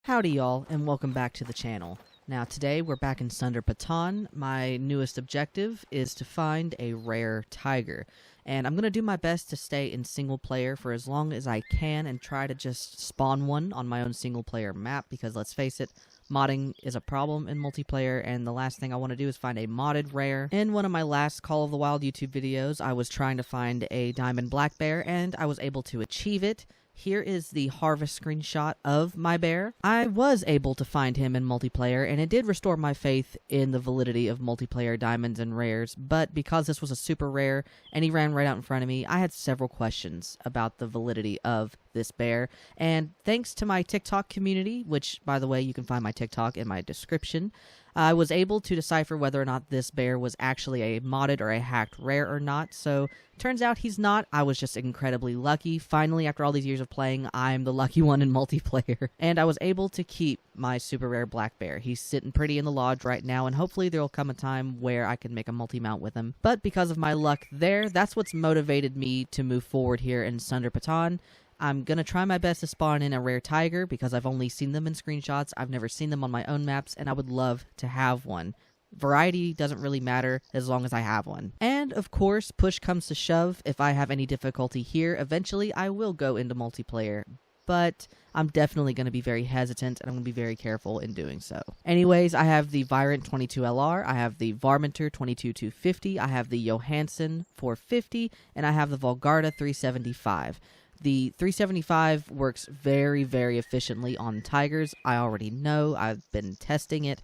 Howdy y'all, and welcome back to the channel. Now today we're back in Photopea. My newest objective is to find a rare tiger. And I'm going to do my best to stay in single player for as long as I can and try to just spawn one on my own single player map because let's face it, modding is a problem in multiplayer and the last thing I want to do is find a modded rare. In one of my last Call of the Wild YouTube videos, I was trying to find a diamond black bear and I was able to achieve it. Here is the harvest screenshot of my bear. I was able to find him in multiplayer, and it did restore my faith in the validity of multiplayer diamonds and rares, but because this was a super rare, and he ran right out in front of me, I had several questions about the validity of this bear, and thanks to my TikTok community, which, by the way, you can find my TikTok in my description, I was able to decipher whether or not this bear was actually a modded or a hacked rare or not, so turns out he's not. I was just incredibly lucky. Finally, after all these years of playing, I'm the lucky one in multiplayer. And I was able to keep my super rare black bear. He's sitting pretty in the lodge right now, and hopefully there will come a time where I can make a multi-mount with him. But because of my luck there, that's what's motivated me to move forward here in Photopea. I'm going to try my best to spawn in a rare tiger because I've only seen them in screenshots. I've never seen them on my own maps, and I would love to have one. Variety doesn't really matter as long as I have one. And, of course, push comes to shove. If I have any difficulty here, eventually I will go into multiplayer. But I'm definitely going to be very hesitant, and I'm going to be very careful in doing so. Anyways, I have the Virant 22LR, I have the Varminter 22250, I have the Johansson 450, and I have the Volgarda 375. The 375 works very, very efficiently on tigers. I already know. I've been testing it.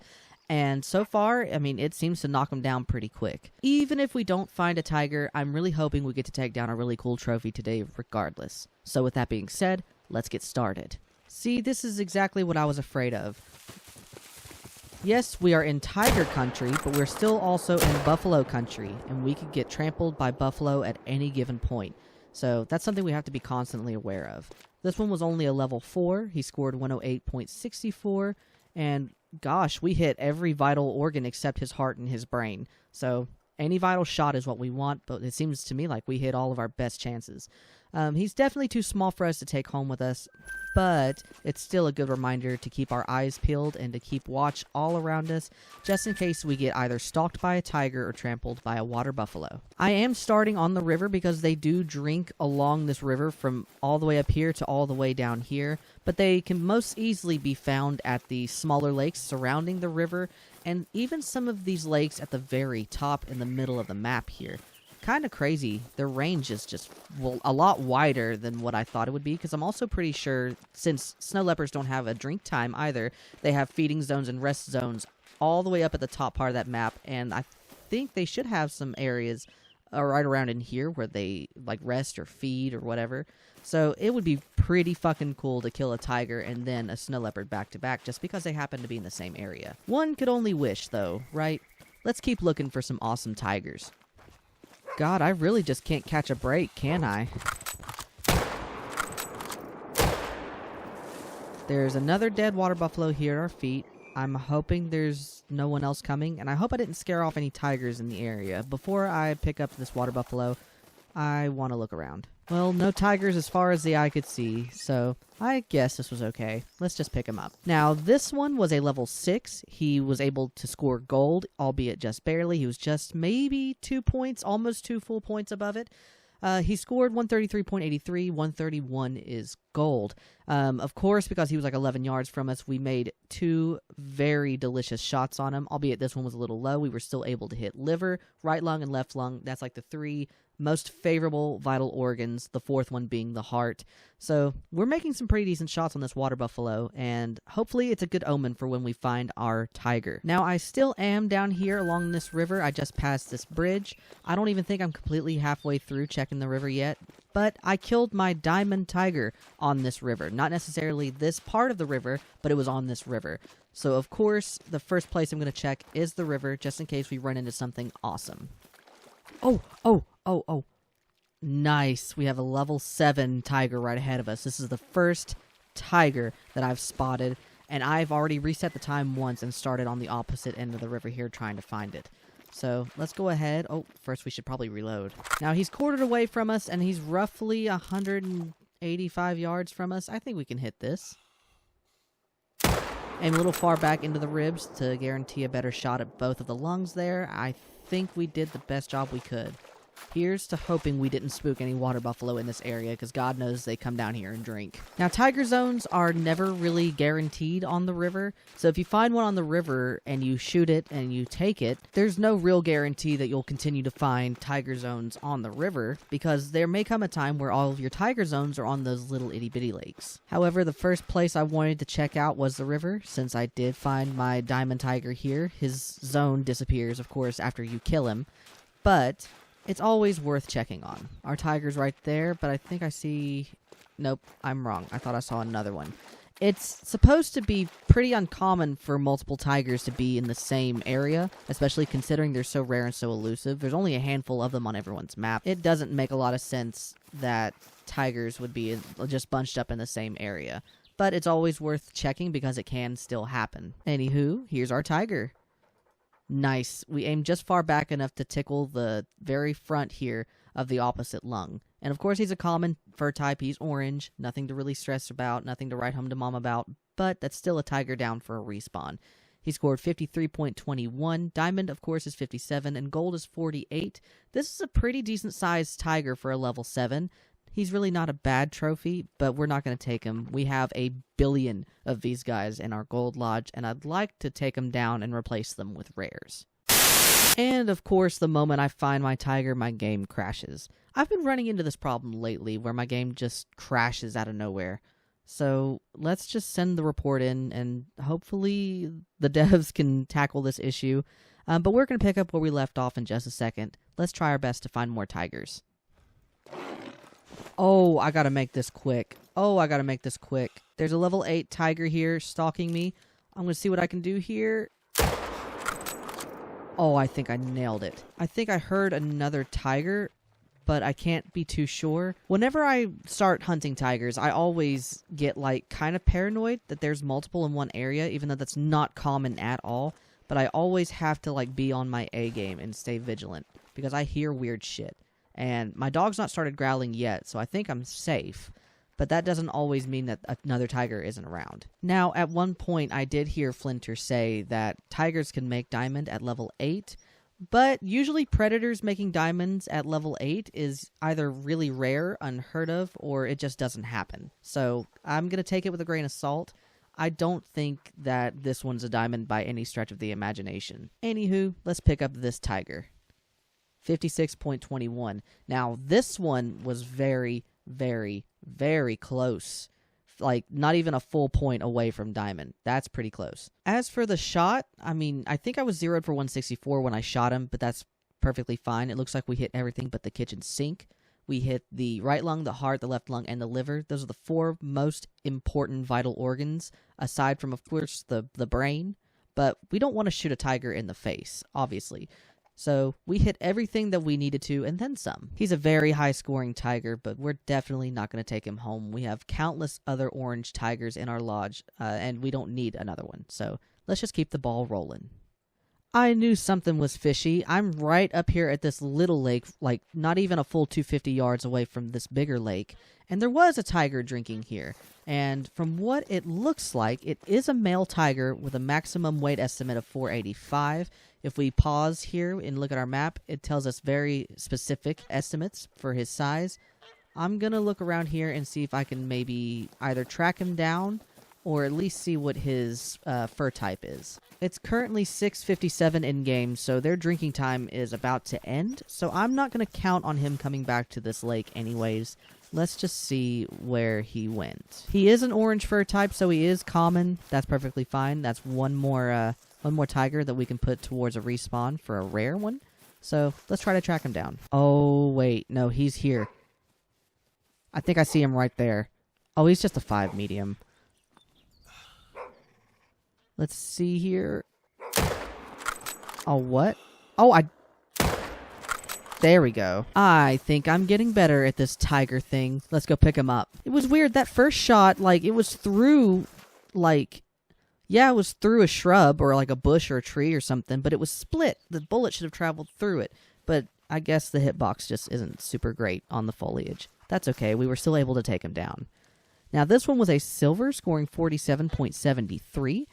And so far, I mean, it seems to knock them down pretty quick. Even if we don't find a tiger, I'm really hoping we get to take down a really cool trophy today regardless. So with that being said, let's get started. See, this is exactly what I was afraid of. Yes, we are in tiger country, but we're still also in buffalo country, and we could get trampled by buffalo at any given point. So that's something we have to be constantly aware of. This one was only a level 4. He scored 108.64. And gosh, we hit every vital organ except his heart and his brain. So any vital shot is what we want, but it seems to me like we hit all of our best chances. He's definitely too small for us to take home with us, but it's still a good reminder to keep our eyes peeled and to keep watch all around us, just in case we get either stalked by a tiger or trampled by a water buffalo. I am starting on the river because they do drink along this river from all the way up here to all the way down here, but they can most easily be found at the smaller lakes surrounding the river, and even some of these lakes at the very top in the middle of the map here. Kind of crazy. Their range is just, well, a lot wider than what I thought it would be, because I'm also pretty sure, since snow leopards don't have a drink time either, they have feeding zones and rest zones all the way up at the top part of that map, and I think they should have some areas right around in here where they, like, rest or feed or whatever. So it would be pretty fucking cool to kill a tiger and then a snow leopard back-to-back just because they happen to be in the same area. One could only wish, though, right? Let's keep looking for some awesome tigers. God, I really just can't catch a break, can I? There's another dead water buffalo here at our feet. I'm hoping there's no one else coming, and I hope I didn't scare off any tigers in the area. Before I pick up this water buffalo, I want to look around. Well, no tigers as far as the eye could see, so I guess this was okay. Let's just pick him up. Now, this one was a level 6. He was able to score gold, albeit just barely. He was just maybe 2 points, almost 2 full points above it. He scored 133.83, 131 is gold. Of course, because he was like 11 yards from us, we made 2 very delicious shots on him, albeit this one was a little low. We were still able to hit liver, right lung, and left lung. That's like the 3 most favorable vital organs, the 4th one being the heart. So we're making some pretty decent shots on this water buffalo, and hopefully it's a good omen for when we find our tiger. Now, I still am down here along this river. I just passed this bridge. I don't even think I'm completely halfway through checking the river yet, but I killed my diamond tiger on this river. Not necessarily this part of the river, but it was on this river. So, of course, the first place I'm going to check is the river, just in case we run into something awesome. Oh. Nice. We have a level 7 tiger right ahead of us. This is the first tiger that I've spotted, and I've already reset the time once and started on the opposite end of the river here trying to find it. So let's go ahead. Oh, first we should probably reload. Now he's quartered away from us, and he's roughly 185 yards from us. I think we can hit this. Aim a little far back into the ribs to guarantee a better shot at both of the lungs there. I think we did the best job we could. Here's to hoping we didn't spook any water buffalo in this area, because God knows they come down here and drink. Now, tiger zones are never really guaranteed on the river, so if you find one on the river and you shoot it and you take it, there's no real guarantee that you'll continue to find tiger zones on the river, because there may come a time where all of your tiger zones are on those little itty-bitty lakes. However, the first place I wanted to check out was the river, since I did find my diamond tiger here. His zone disappears, of course, after you kill him, but it's always worth checking on. Our tiger's right there, but I think I see... Nope, I'm wrong. I thought I saw another one. It's supposed to be pretty uncommon for multiple tigers to be in the same area, especially considering they're so rare and so elusive. There's only a handful of them on everyone's map. It doesn't make a lot of sense that tigers would be just bunched up in the same area. But it's always worth checking because it can still happen. Anywho, here's our tiger. Nice. We aimed just far back enough to tickle the very front here of the opposite lung. And of course he's a common fur type. He's orange. Nothing to really stress about. Nothing to write home to mom about. But that's still a tiger down for a respawn. He scored 53.21. Diamond, of course, is 57. And gold is 48. This is a pretty decent sized tiger for a level 7. He's really not a bad trophy, but we're not going to take him. We have a billion of these guys in our gold lodge, and I'd like to take them down and replace them with rares. And, of course, the moment I find my tiger, my game crashes. I've been running into this problem lately, where my game just crashes out of nowhere. So, let's just send the report in, and hopefully the devs can tackle this issue. But we're going to pick up where we left off in just a second. Let's try our best to find more tigers. Oh, I gotta make this quick. There's a level 8 tiger here stalking me. I'm gonna see what I can do here. Oh, I think I nailed it. I think I heard another tiger, but I can't be too sure. Whenever I start hunting tigers, I always get, like, kind of paranoid that there's multiple in one area, even though that's not common at all. But I always have to, like, be on my A game and stay vigilant, because I hear weird shit. And my dog's not started growling yet, so I think I'm safe. But that doesn't always mean that another tiger isn't around. Now, at one point, I did hear Flinter say that tigers can make diamond at level 8, but usually predators making diamonds at level 8 is either really rare, unheard of, or it just doesn't happen. So I'm going to take it with a grain of salt. I don't think that this one's a diamond by any stretch of the imagination. Anywho, let's pick up this tiger. 56.21. Now, this one was very, very, very close. Like, not even a full point away from diamond. That's pretty close. As for the shot, I mean, I think I was zeroed for 164 when I shot him, but that's perfectly fine. It looks like we hit everything but the kitchen sink. We hit the right lung, the heart, the left lung, and the liver. Those are the 4 most important vital organs, aside from, of course, the brain. But we don't want to shoot a tiger in the face, obviously. So we hit everything that we needed to, and then some. He's a very high-scoring tiger, but we're definitely not going to take him home. We have countless other orange tigers in our lodge, and we don't need another one. So let's just keep the ball rolling. I knew something was fishy. I'm right up here at this little lake, like not even a full 250 yards away from this bigger lake, and there was a tiger drinking here. And from what it looks like, it is a male tiger with a maximum weight estimate of 485. If we pause here and look at our map, it tells us very specific estimates for his size. I'm going to look around here and see if I can maybe either track him down or at least see what his fur type is. It's currently 6:57 in-game, so their drinking time is about to end, so I'm not going to count on him coming back to this lake anyways. Let's just see where he went. He is an orange fur type, so he is common. That's perfectly fine. That's one more tiger that we can put towards a respawn for a rare one. So let's try to track him down. Oh, wait. No, he's here. I think I see him right there. Oh, he's just a 5 medium. Let's see here. Oh, what? Oh, there we go. I think I'm getting better at this tiger thing. Let's go pick him up. It was weird. That first shot, like, it was through, like... Yeah, it was through a shrub or like a bush or a tree or something, but it was split. The bullet should have traveled through it, but I guess the hitbox just isn't super great on the foliage. That's okay. We were still able to take him down. Now, this one was a silver, scoring 47.73.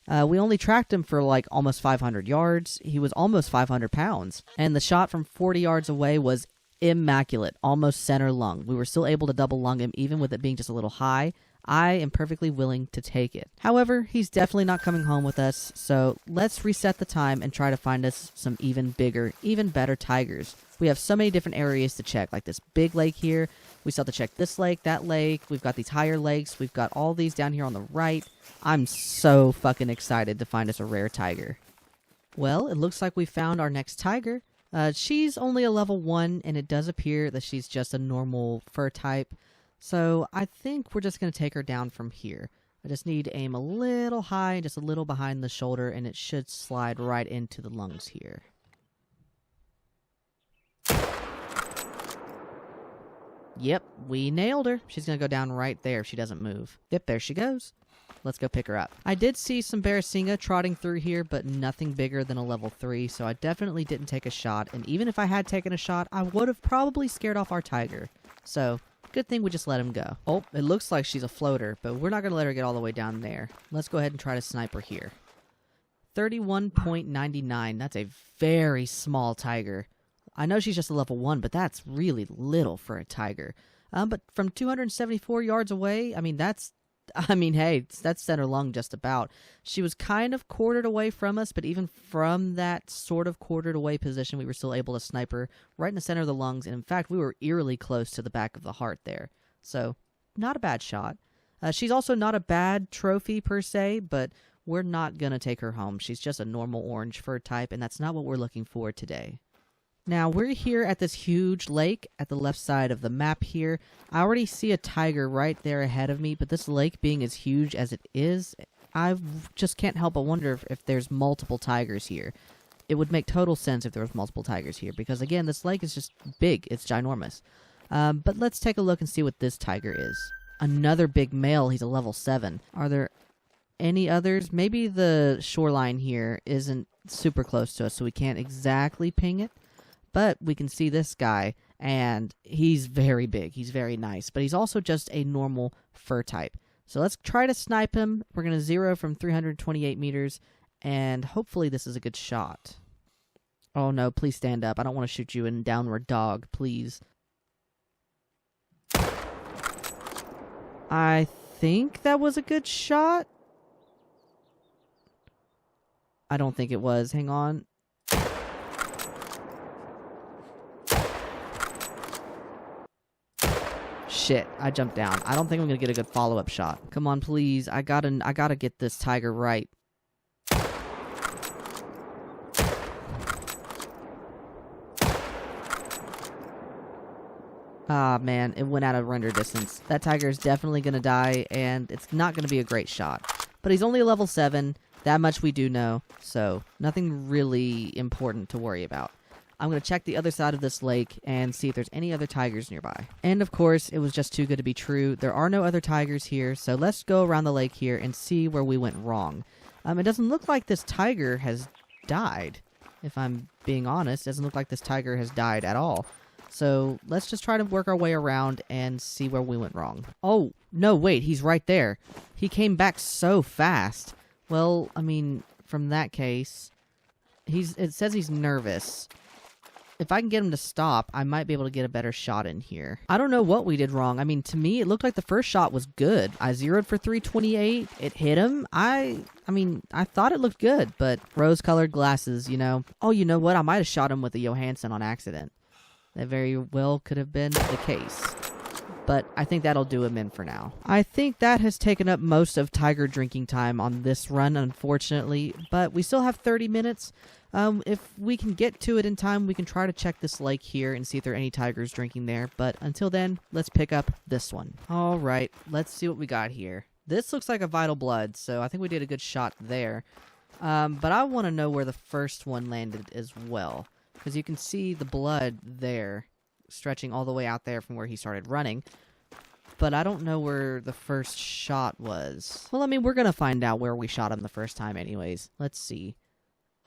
We only tracked him for like almost 500 yards. He was almost 500 pounds. And the shot from 40 yards away was immaculate, almost center lung. We were still able to double lung him even with it being just a little high. I am perfectly willing to take it. However, he's definitely not coming home with us, so let's reset the time and try to find us some even bigger, even better tigers. We have so many different areas to check, like this big lake here. We still have to check this lake, that lake. We've got these higher lakes. We've got all these down here on the right. I'm so fucking excited to find us a rare tiger. Well, it looks like we found our next tiger. She's only a level 1, and it does appear that she's just a normal fur type. So I think we're just going to take her down from here. I just need to aim a little high, just a little behind the shoulder, and it should slide right into the lungs here. Yep, we nailed her. She's going to go down right there if she doesn't move. Yep, there she goes. Let's go pick her up. I did see some Barasinga trotting through here, but nothing bigger than a level 3, so I definitely didn't take a shot. And even if I had taken a shot, I would have probably scared off our tiger. So, good thing we just let him go. Oh, it looks like she's a floater, but we're not going to let her get all the way down there. Let's go ahead and try to snipe her here. 31.99. That's a very small tiger. I know she's just a level 1, but that's really little for a tiger. But from 274 yards away, hey, that's center lung just about. She was kind of quartered away from us, but even from that sort of quartered away position, we were still able to snipe her right in the center of the lungs. And in fact, we were eerily close to the back of the heart there. So, not a bad shot. She's also not a bad trophy per se, but we're not going to take her home. She's just a normal orange fur type, and that's not what we're looking for today. Now, we're here at this huge lake at the left side of the map here. I already see a tiger right there ahead of me, but this lake being as huge as it is, I just can't help but wonder if there's multiple tigers here. It would make total sense if there was multiple tigers here, because again, this lake is just big. It's ginormous. But let's take a look and see what this tiger is. Another big male. He's a level 7. Are there any others? Maybe the shoreline here isn't super close to us, so we can't exactly ping it. But we can see this guy, and he's very big. He's very nice, but he's also just a normal fur type. So let's try to snipe him. We're going to zero from 328 meters, and hopefully this is a good shot. Oh no, please stand up. I don't want to shoot you in downward dog, please. I think that was a good shot. I don't think it was. Hang on. Shit, I jumped down. I don't think I'm gonna get a good follow-up shot. Come on, please. I gotta get this tiger right. Ah, man, it went out of render distance. That tiger is definitely gonna die, and it's not gonna be a great shot. But he's only a level 7. That much we do know, so nothing really important to worry about. I'm going to check the other side of this lake and see if there's any other tigers nearby. And of course, it was just too good to be true. There are no other tigers here, so let's go around the lake here and see where we went wrong. It doesn't look like this tiger has died. If I'm being honest, it doesn't look like this tiger has died at all. So let's just try to work our way around and see where we went wrong. Oh, no, wait, he's right there. He came back so fast. Well, I mean, from that case, it says he's nervous. If I can get him to stop, I might be able to get a better shot in here. I don't know what we did wrong. I mean, to me, it looked like the first shot was good. I zeroed for 328. It hit him. I thought it looked good, but rose-colored glasses, you know. Oh, you know what? I might have shot him with a Johansson on accident. That very well could have been the case. But I think that'll do him in for now. I think that has taken up most of tiger drinking time on this run, unfortunately. But we still have 30 minutes. If we can get to it in time, we can try to check this lake here and see if there are any tigers drinking there. But until then, let's pick up this one. All right, let's see what we got here. This looks like a vital blood, so I think we did a good shot there. But I want to know where the first one landed as well, because you can see the blood there stretching all the way out there from where he started running. But I don't know where the first shot was. Well, I mean, we're going to find out where we shot him the first time anyways. Let's see.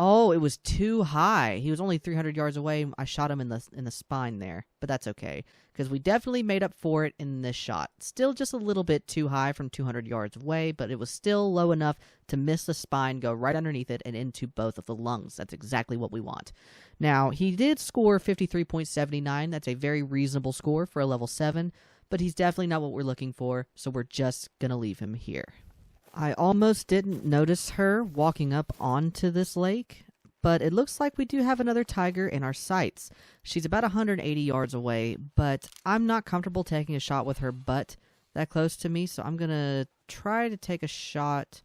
Oh, it was too high. He was only 300 yards away. I shot him in the spine there, but that's okay because we definitely made up for it in this shot. Still just a little bit too high from 200 yards away, but it was still low enough to miss the spine, go right underneath it, and into both of the lungs. That's exactly what we want. Now, he did score 53.79. That's a very reasonable score for a level 7, but he's definitely not what we're looking for, so we're just going to leave him here. I almost didn't notice her walking up onto this lake, but it looks like we do have another tiger in our sights. She's about 180 yards away, but I'm not comfortable taking a shot with her butt that close to me, so I'm going to try to take a shot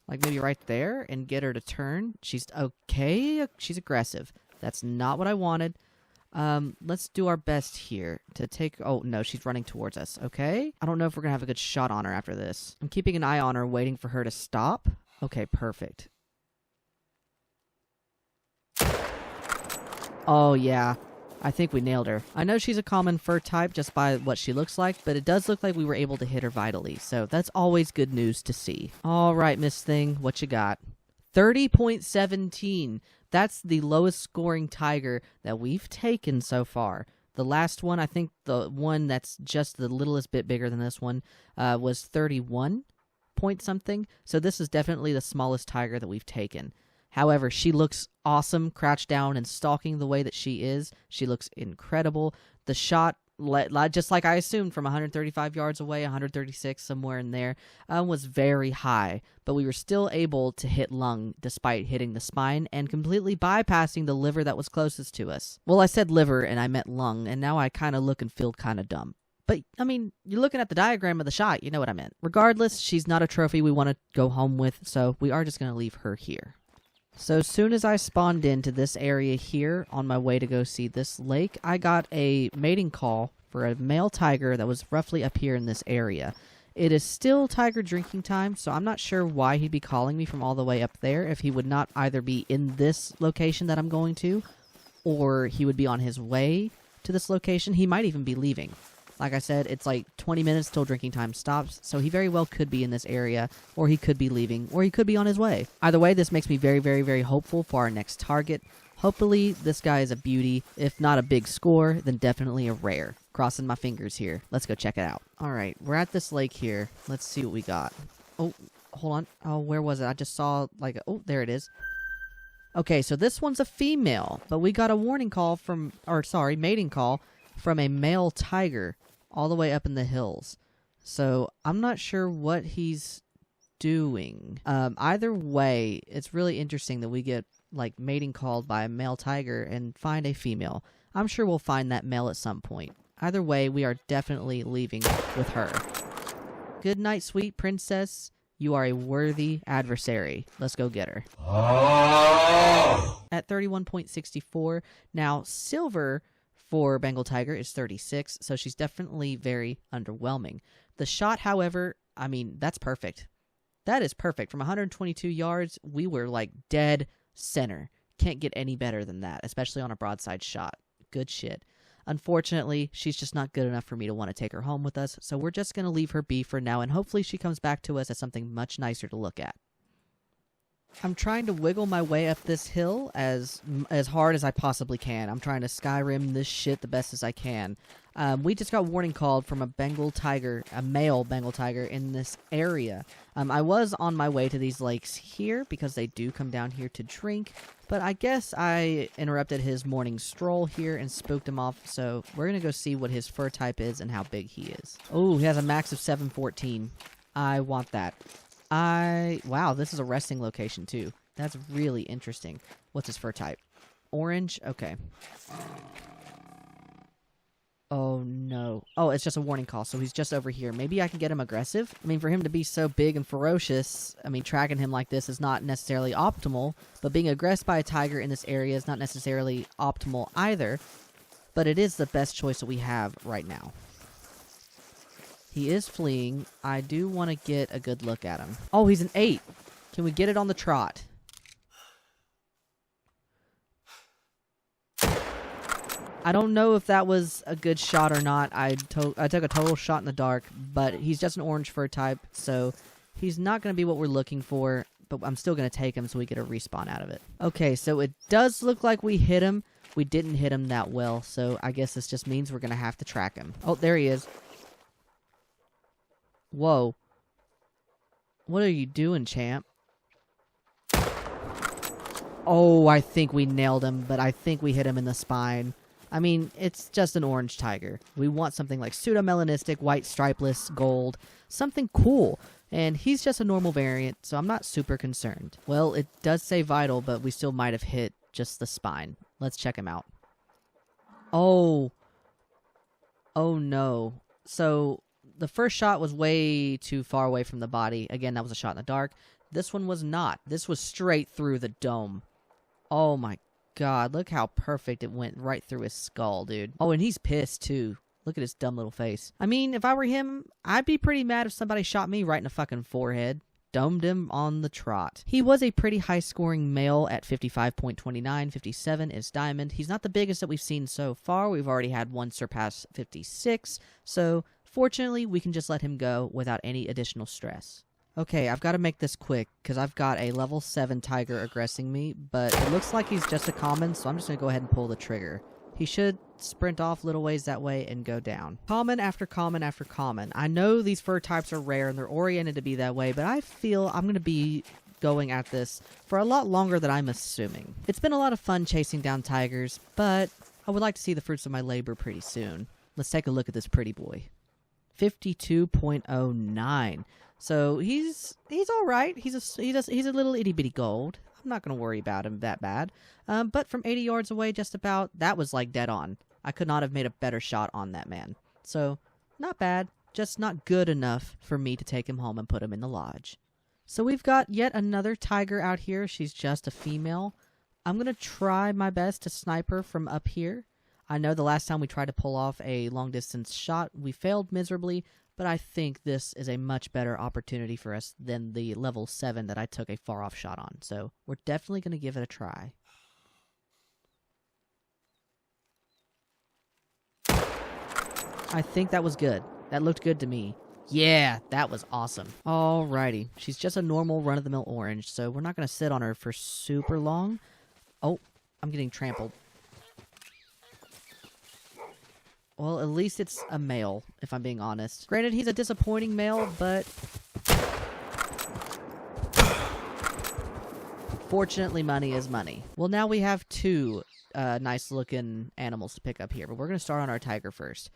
like maybe right there and get her to turn. She's okay. She's aggressive. That's not what I wanted. Let's do our best here to take... Oh, no, she's running towards us, okay? I don't know if we're gonna have a good shot on her after this. I'm keeping an eye on her, waiting for her to stop. Okay, perfect. Oh, yeah. I think we nailed her. I know she's a common fur type just by what she looks like, but it does look like we were able to hit her vitally, so that's always good news to see. All right, Miss Thing, what you got? 30.17. That's the lowest scoring tiger that we've taken so far. The last one, I think the one that's just the littlest bit bigger than this one, was 31 point something. So this is definitely the smallest tiger that we've taken. However, she looks awesome crouched down and stalking the way that she is. She looks incredible. The shot, just like I assumed from 135 yards away, 136, somewhere in there, was very high. But we were still able to hit lung despite hitting the spine and completely bypassing the liver that was closest to us. Well, I said liver and I meant lung, and now I kind of look and feel kind of dumb. But, I mean, you're looking at the diagram of the shot, you know what I meant. Regardless, she's not a trophy we want to go home with, so we are just going to leave her here. So as soon as I spawned into this area here on my way to go see this lake, I got a mating call for a male tiger that was roughly up here in this area. It is still tiger drinking time, so I'm not sure why he'd be calling me from all the way up there if he would not either be in this location that I'm going to, or he would be on his way to this location. He might even be leaving. Like I said, it's like 20 minutes till drinking time stops, so he very well could be in this area, or he could be leaving, or he could be on his way. Either way, this makes me very, very, very hopeful for our next target. Hopefully, this guy is a beauty. If not a big score, then definitely a rare. Crossing my fingers here. Let's go check it out. Alright, we're at this lake here. Let's see what we got. Oh, hold on. Oh, where was it? I just saw, like, oh, there it is. Okay, so this one's a female, but we got a warning call from, or sorry, mating call from a male tiger all the way up in the hills. So I'm not sure what he's doing. Either way, it's really interesting that we get like mating called by a male tiger and find a female. I'm sure we'll find that male at some point. Either way, we are definitely leaving with her. Good night, sweet princess. You are a worthy adversary. Let's go get her. At 31.64. Now, silver for Bengal Tiger is 36, so she's definitely very underwhelming. The shot, however, I mean, that's perfect. That is perfect. From 122 yards, we were like dead center. Can't get any better than that, especially on a broadside shot. Good shit. Unfortunately, she's just not good enough for me to want to take her home with us, so we're just going to leave her be for now, and hopefully she comes back to us as something much nicer to look at. I'm trying to wiggle my way up this hill as hard as I possibly can. I'm trying to Skyrim this shit the best as I can. We just got warning called from a Bengal tiger, a male Bengal tiger in this area. I was on my way to these lakes here because they do come down here to drink, but I guess I interrupted his morning stroll here and spooked him off, so we're going to go see what his fur type is and how big he is. Oh, he has a max of 714. I want that. Wow, this is a resting location, too. That's really interesting. What's his fur type? Orange? Okay. Oh, no. Oh, it's just a warning call, so he's just over here. Maybe I can get him aggressive? I mean, for him to be so big and ferocious, I mean, tracking him like this is not necessarily optimal, but being aggressed by a tiger in this area is not necessarily optimal either, but it is the best choice that we have right now. He is fleeing. I do want to get a good look at him. Oh, he's an 8. Can we get it on the trot? I don't know if that was a good shot or not. I took a total shot in the dark, but he's just an orange fur type, so he's not going to be what we're looking for. but I'm still going to take him so we get a respawn out of it. Okay, so it does look like we hit him. We didn't hit him that well, so I guess this just means we're going to have to track him. Oh, there he is. Whoa. What are you doing, champ? Oh, I think we nailed him, but I think we hit him in the spine. I mean, it's just an orange tiger. We want something like pseudomelanistic, white stripeless, gold, something cool. And he's just a normal variant, so I'm not super concerned. Well, it does say vital, but we still might have hit just the spine. Let's check him out. Oh. Oh, no. So, the first shot was way too far away from the body. Again, that was a shot in the dark. This one was not. This was straight through the dome. Oh, my God, look how perfect it went right through his skull, dude. Oh, and he's pissed, too. Look at his dumb little face. I mean, if I were him, I'd be pretty mad if somebody shot me right in the fucking forehead. Domed him on the trot. He was a pretty high-scoring male at 55.29. 57 is diamond. He's not the biggest that we've seen so far. We've already had one surpass 56, so fortunately, we can just let him go without any additional stress. Okay, I've got to make this quick, because I've got a level 7 tiger aggressing me, but it looks like he's just a common, so I'm just going to go ahead and pull the trigger. He should sprint off little ways that way and go down. Common after common after common. I know these fur types are rare and they're oriented to be that way, but I feel I'm going to be going at this for a lot longer than I'm assuming. It's been a lot of fun chasing down tigers, but I would like to see the fruits of my labor pretty soon. Let's take a look at this pretty boy. 52.09. So he's all right. He's a little itty bitty gold. I'm not gonna worry about him that bad. But from 80 yards away, just about, that was like dead on. I could not have made a better shot on that man. So not bad, just not good enough for me to take him home and put him in the lodge. So we've got yet another tiger out here. She's just a female. I'm gonna try my best to snipe her from up here. I know the last time we tried to pull off a long distance shot, we failed miserably. But I think this is a much better opportunity for us than the level 7 that I took a far-off shot on. So we're definitely going to give it a try. I think that was good. That looked good to me. Yeah, that was awesome. Alrighty. She's just a normal run-of-the-mill orange, so we're not going to sit on her for super long. Oh, I'm getting trampled. Well, at least it's a male, if I'm being honest. Granted, he's a disappointing male, but fortunately, money is money. Well, now we have two nice-looking animals to pick up here, but we're going to start on our tiger first.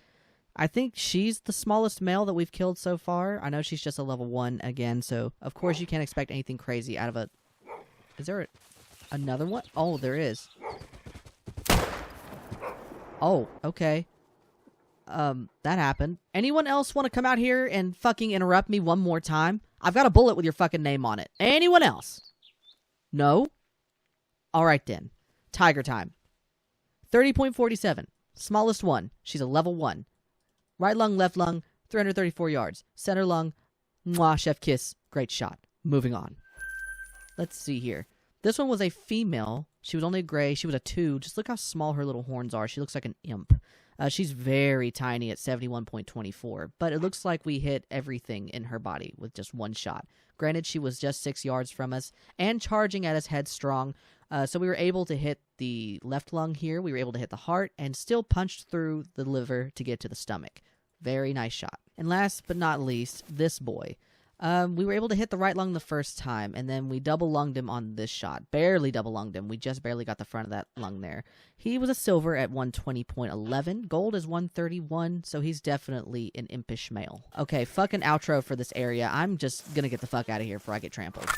I think she's the smallest male that we've killed so far. I know she's just a level 1 again, so of course you can't expect anything crazy out of a... Is there another one? Oh, there is. Oh, okay. That happened. Anyone else want to come out here and fucking interrupt me one more time? I've got a bullet with your fucking name on it. Anyone else? No? Alright then. Tiger time. 30.47. Smallest one. She's a level 1. Right lung, left lung, 334 yards. Center lung, mwah, chef kiss. Great shot. Moving on. Let's see here. This one was a female. She was only a gray. She was a 2. Just look how small her little horns are. She looks like an imp. She's very tiny at 71.24, but it looks like we hit everything in her body with just one shot. Granted, she was just 6 yards from us and charging at us headstrong, so we were able to hit the left lung here, we were able to hit the heart, and still punched through the liver to get to the stomach. Very nice shot. And last but not least, this boy. We were able to hit the right lung the first time, and then we double-lunged him on this shot. Barely double-lunged him. We just barely got the front of that lung there. He was a silver at 120.11. Gold is 131, so he's definitely an impish male. Okay, fucking outro for this area. I'm just gonna get the fuck out of here before I get trampled.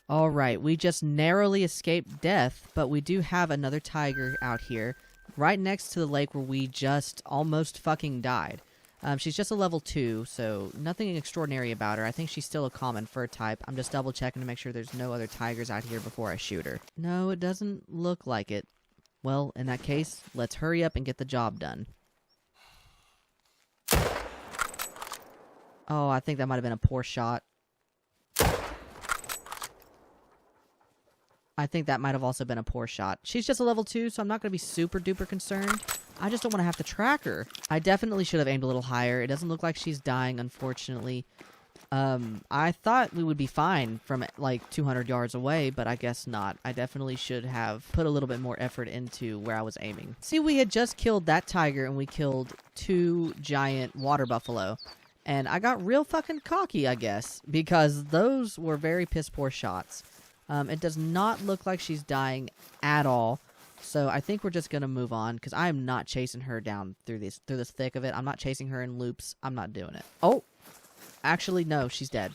Alright, we just narrowly escaped death, but we do have another tiger out here, right next to the lake where we just almost fucking died. She's just a level 2, so nothing extraordinary about her. I think she's still a common fur type. I'm just double checking to make sure there's no other tigers out here before I shoot her. No, it doesn't look like it. Well, in that case, let's hurry up and get the job done. Oh, I think that might have been a poor shot. I think that might have also been a poor shot. She's just a level 2, so I'm not going to be super duper concerned. I just don't want to have to track her. I definitely should have aimed a little higher. It doesn't look like she's dying, unfortunately. I thought we would be fine from like 200 yards away, but I guess not. I definitely should have put a little bit more effort into where I was aiming. See, we had just killed that tiger and we killed 2 giant water buffalo. And I got real fucking cocky, I guess, because those were very piss poor shots. It does not look like she's dying at all. So I think we're just going to move on, because I am not chasing her down through this thick of it. I'm not chasing her in loops. I'm not doing it. Oh! Actually, no, she's dead.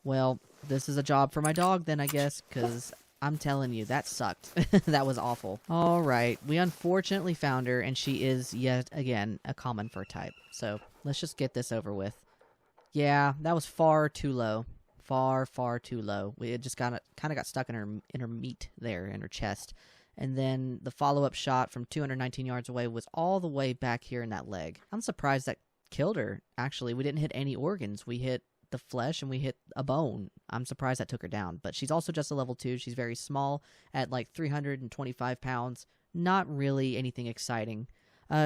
Well, this is a job for my dog then, I guess, because I'm telling you, that sucked. That was awful. Alright, we unfortunately found her, and she is, yet again, a common fur type. So, let's just get this over with. Yeah, that was far too low. Far, far too low. We had just kind of got stuck in her meat there, in her chest. And then the follow-up shot from 219 yards away was all the way back here in that leg. I'm surprised that killed her, actually. We didn't hit any organs. We hit the flesh and we hit a bone. I'm surprised that took her down. But she's also just a level 2. She's very small at like 325 pounds. Not really anything exciting.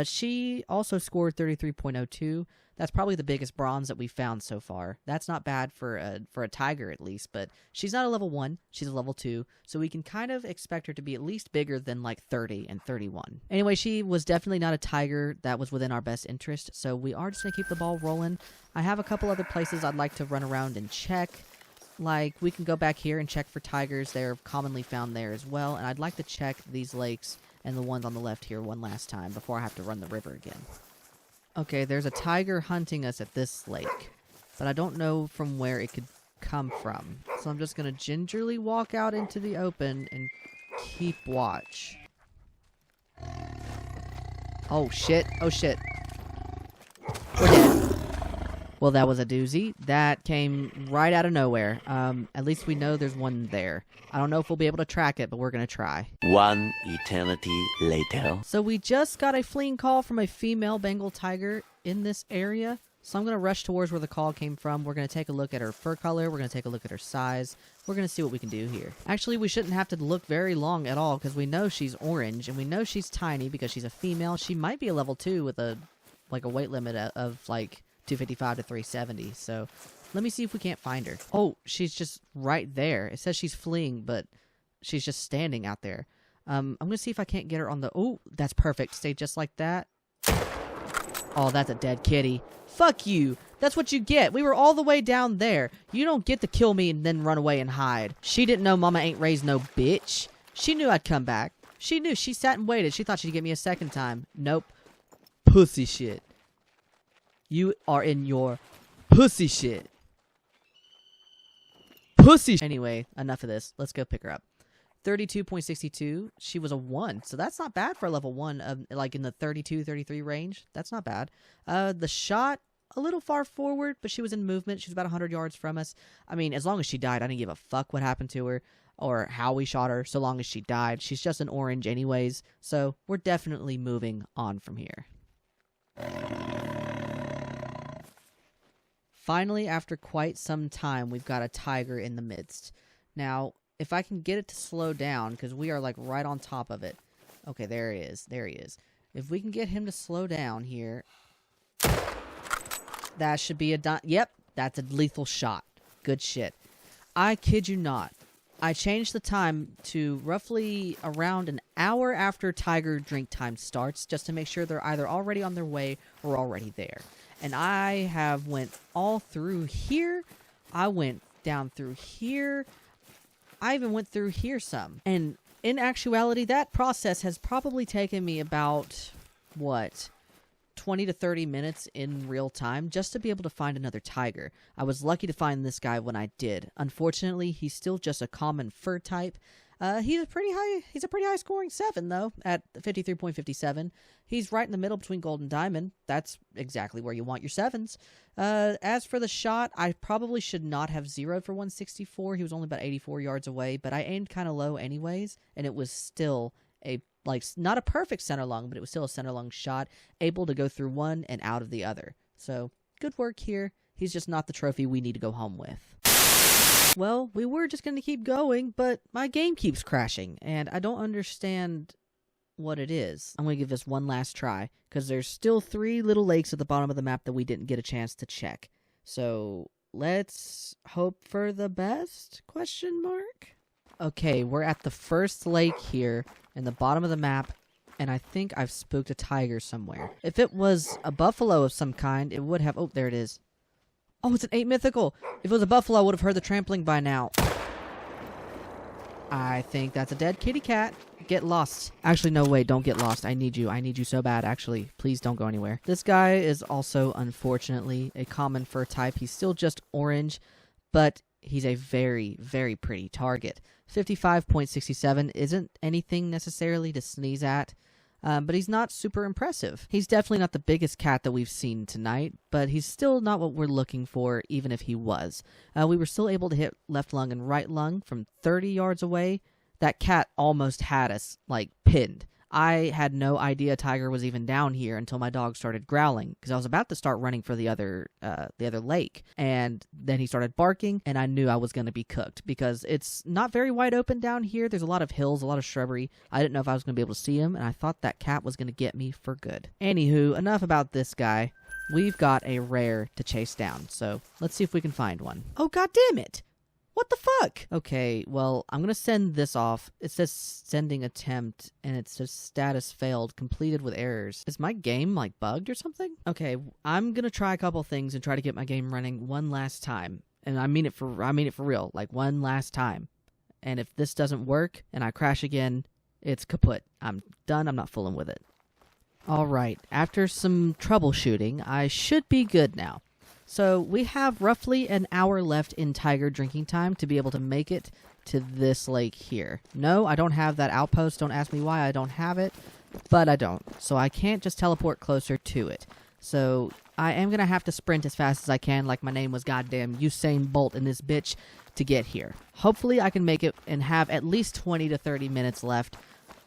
She also scored 33.02. That's probably the biggest bronze that we've found so far. That's not bad for a tiger, at least, but she's not a level 1, she's a level 2, so we can kind of expect her to be at least bigger than like 30 and 31. Anyway, she was definitely not a tiger that was within our best interest, so we are just going to keep the ball rolling. I have a couple other places I'd like to run around and check. Like, we can go back here and check for tigers. They're commonly found there as well, and I'd like to check these lakes and the ones on the left here one last time before I have to run the river again. Okay, there's a tiger hunting us at this lake, but I don't know from where it could come from. So I'm just going to gingerly walk out into the open and keep watch. Oh shit, oh shit. We're dead. Well, that was a doozy. That came right out of nowhere. At least we know there's one there. I don't know if we'll be able to track it, but we're going to try. One eternity later. So we just got a fleeing call from a female Bengal tiger in this area. So I'm going to rush towards where the call came from. We're going to take a look at her fur color. We're going to take a look at her size. We're going to see what we can do here. Actually, we shouldn't have to look very long at all, because we know she's orange, and we know she's tiny because she's a female. She might be a level 2 with a weight limit of like 255 to 370. So let me see if we can't find her. Oh, she's just right there. It says she's fleeing, but she's just standing out there. I'm going to see if I can't get her on the... Oh, that's perfect. Stay just like that. Oh, that's a dead kitty. Fuck you. That's what you get. We were all the way down there. You don't get to kill me and then run away and hide. She didn't know mama ain't raised no bitch. She knew I'd come back. She knew. She sat and waited. She thought she'd get me a second time. Nope. Pussy shit. You are in your pussy shit. Pussy. Anyway, enough of this. Let's go pick her up. 32.62. She was a 1, so that's not bad for a level 1, like in the 32, 33 range. That's not bad. The shot, a little far forward, but she was in movement. She was about 100 yards from us. I mean, as long as she died, I didn't give a fuck what happened to her or how we shot her, so long as she died. She's just an orange anyways, so we're definitely moving on from here. Finally, after quite some time, we've got a tiger in the midst. Now, if I can get it to slow down, because we are like right on top of it. Okay, there he is. There he is. If we can get him to slow down here, that should be a yep, that's a lethal shot. Good shit. I kid you not. I changed the time to roughly around an hour after tiger drink time starts, just to make sure they're either already on their way or already there. And I have went all through here. I went down through here. I even went through here some. And in actuality, that process has probably taken me about, what, 20 to 30 minutes in real time just to be able to find another tiger. I was lucky to find this guy when I did. Unfortunately, he's still just a common fur type. He's a pretty high scoring 7 though, at 53.57. He's right in the middle between gold and diamond. That's exactly where you want your 7s. As for the shot, I probably should not have zeroed for 164. He was only about 84 yards away, but I aimed kind of low anyways, and it was still a, like, not a perfect center lung, but it was still a center lung shot, able to go through one and out of the other. So, good work here. He's just not the trophy we need to go home with. Well, we were just going to keep going, but my game keeps crashing, and I don't understand what it is. I'm going to give this one last try, because there's still 3 little lakes at the bottom of the map that we didn't get a chance to check. So, let's hope for the best? Question mark. Okay, we're at the first lake here in the bottom of the map, and I think I've spooked a tiger somewhere. If it was a buffalo of some kind, it would have... Oh, there it is. Oh, it's an 8 mythical. If it was a buffalo, I would have heard the trampling by now. I think that's a dead kitty cat. Get lost. Actually, no, wait, don't get lost. I need you. I need you so bad, actually. Please don't go anywhere. This guy is also, unfortunately, a common fur type. He's still just orange, but he's a very, very pretty target. 55.67 isn't anything necessarily to sneeze at, but he's not super impressive. He's definitely not the biggest cat that we've seen tonight, but he's still not what we're looking for, even if he was. We were still able to hit left lung and right lung from 30 yards away. That cat almost had us, like, pinned. I had no idea Tiger was even down here until my dog started growling, because I was about to start running for the other lake, and then he started barking, and I knew I was going to be cooked, because it's not very wide open down here. There's a lot of hills, a lot of shrubbery. I didn't know if I was going to be able to see him, and I thought that cat was going to get me for good. Anywho, enough about this guy. We've got a rare to chase down, so let's see if we can find one. Oh, god damn it! What the fuck? Okay, well, I'm gonna send this off. It says sending attempt, and it says status failed, completed with errors. Is my game, like, bugged or something? Okay, I'm gonna try a couple things and try to get my game running one last time. And I mean it for real, like, one last time. And if this doesn't work, and I crash again, it's kaput. I'm done, I'm not fooling with it. Alright, after some troubleshooting, I should be good now. So we have roughly an hour left in tiger drinking time to be able to make it to this lake here. No, I don't have that outpost. Don't ask me why I don't have it, but I don't. So I can't just teleport closer to it. So I am going to have to sprint as fast as I can, like my name was goddamn Usain Bolt in this bitch, to get here. Hopefully I can make it and have at least 20 to 30 minutes left.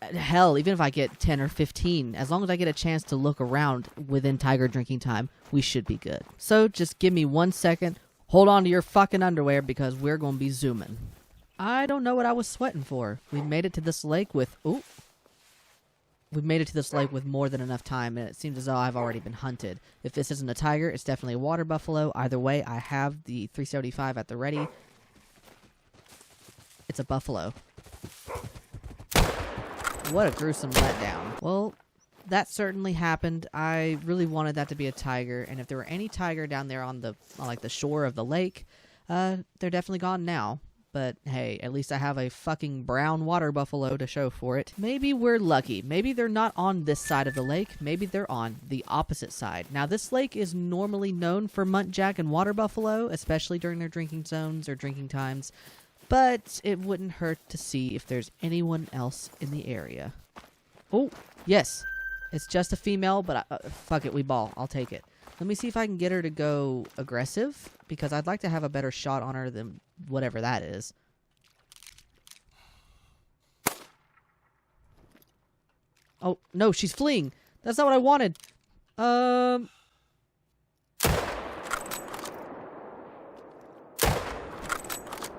Hell, even if I get 10 or 15, as long as I get a chance to look around within tiger drinking time, we should be good. So just give me 1 second, hold on to your fucking underwear, because we're going to be zooming. I don't know what I was sweating for. We made it to this lake with... Ooh. We've made it to this lake with more than enough time, and it seems as though I've already been hunted. If this isn't a tiger, it's definitely a water buffalo. Either way, I have the 375 at the ready. It's a buffalo. What a gruesome letdown. Well, that certainly happened. I really wanted that to be a tiger, and if there were any tiger down there on the shore of the lake, they're definitely gone now. But hey, at least I have a fucking brown water buffalo to show for it. Maybe we're lucky. Maybe they're not on this side of the lake. Maybe they're on the opposite side. Now, this lake is normally known for muntjac and water buffalo, especially during their drinking zones or drinking times. But it wouldn't hurt to see if there's anyone else in the area. Oh, yes. It's just a female, but fuck it, we ball. I'll take it. Let me see if I can get her to go aggressive, because I'd like to have a better shot on her than whatever that is. Oh, no, she's fleeing. That's not what I wanted.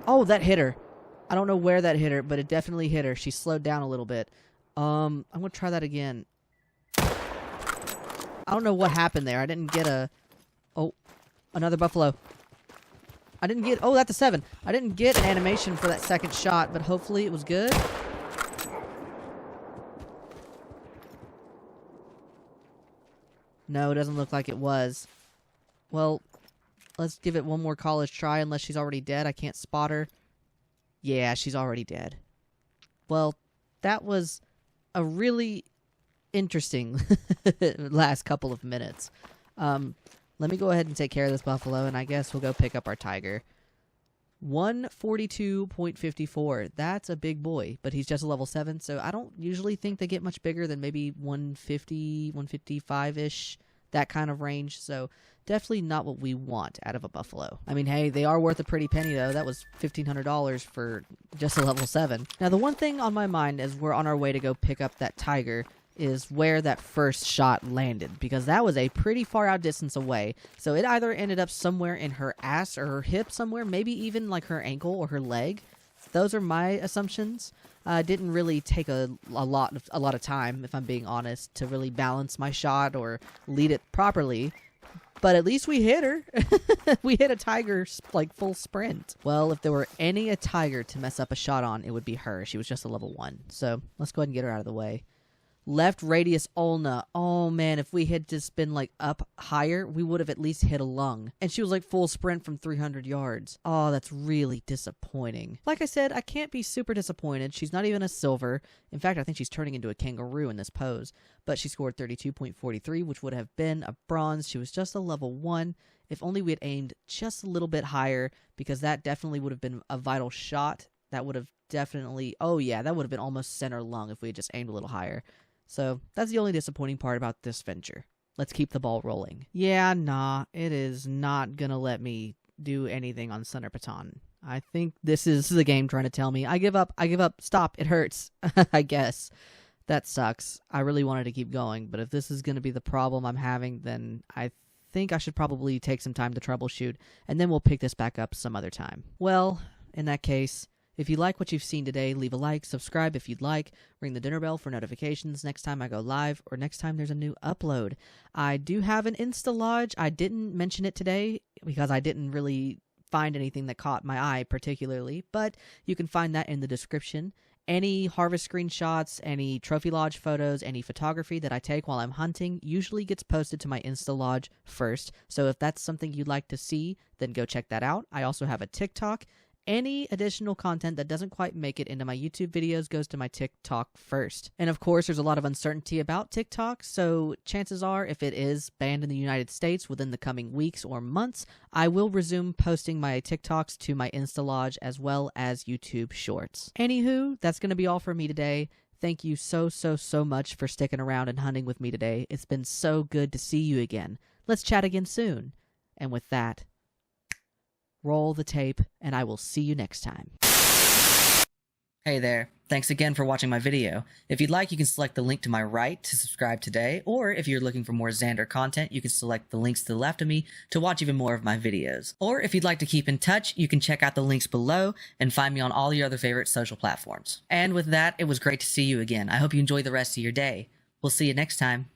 Oh, that hit her. I don't know where that hit her, but it definitely hit her. She slowed down a little bit. I'm going to try that again. I don't know what happened there. I didn't get a... Oh, another buffalo. I didn't get... Oh, that's a 7. I didn't get an animation for that second shot, but hopefully it was good. No, it doesn't look like it was. Well... Let's give it one more college try, unless she's already dead. I can't spot her. Yeah, she's already dead. Well, that was a really interesting last couple of minutes. Let me go ahead and take care of this buffalo, and I guess we'll go pick up our tiger. 142.54. That's a big boy, but he's just a level 7, so I don't usually think they get much bigger than maybe 150, 155-ish, that kind of range, so... Definitely not what we want out of a buffalo. I mean, hey, they are worth a pretty penny, though. That was $1,500 for just a level 7. Now, the one thing on my mind as we're on our way to go pick up that tiger is where that first shot landed, because that was a pretty far out distance away. So it either ended up somewhere in her ass or her hip somewhere, maybe even like her ankle or her leg. Those are my assumptions. Didn't really take a lot of time, if I'm being honest, to really balance my shot or lead it properly. but at least we hit her. We hit a tiger, like, full sprint. Well, if there were a tiger to mess up a shot on, it would be her. She was just a level 1. So let's go ahead and get her out of the way. Left radius ulna. Oh, man, if we had just been, like, up higher, we would have at least hit a lung. And she was, like, full sprint from 300 yards. Oh, that's really disappointing. Like I said, I can't be super disappointed. She's not even a silver. In fact, I think she's turning into a kangaroo in this pose. But she scored 32.43, which would have been a bronze. She was just a level 1. If only we had aimed just a little bit higher, because that definitely would have been a vital shot. That would have definitely... Oh, yeah, that would have been almost center lung if we had just aimed a little higher. So, that's the only disappointing part about this venture. Let's keep the ball rolling. Yeah, nah, it is not gonna let me do anything on Center Baton. I think this is the game trying to tell me, I give up, stop, it hurts. I guess. That sucks. I really wanted to keep going, but if this is gonna be the problem I'm having, then I think I should probably take some time to troubleshoot, and then we'll pick this back up some other time. Well, in that case... If you like what you've seen today, leave a like, subscribe if you'd like, ring the dinner bell for notifications next time I go live, or next time there's a new upload. I do have an Insta Lodge. I didn't mention it today because I didn't really find anything that caught my eye particularly, but you can find that in the description. Any harvest screenshots, any trophy lodge photos, any photography that I take while I'm hunting usually gets posted to my Insta Lodge first, so if that's something you'd like to see, then go check that out. I also have a TikTok. Any additional content that doesn't quite make it into my YouTube videos goes to my TikTok first. And of course, there's a lot of uncertainty about TikTok, so chances are, if it is banned in the United States within the coming weeks or months, I will resume posting my TikToks to my Insta Lodge as well as YouTube Shorts. Anywho, that's going to be all for me today. Thank you so much for sticking around and hunting with me today. It's been so good to see you again. Let's chat again soon. And with that... roll the tape, and I will see you next time. Hey there, thanks again for watching my video. If you'd like, you can select the link to my right to subscribe today, or if you're looking for more Xander content, you can select the links to the left of me to watch even more of my videos. Or if you'd like to keep in touch, you can check out the links below and find me on all your other favorite social platforms. And with that, it was great to see you again. I hope you enjoy the rest of your day. We'll see you next time.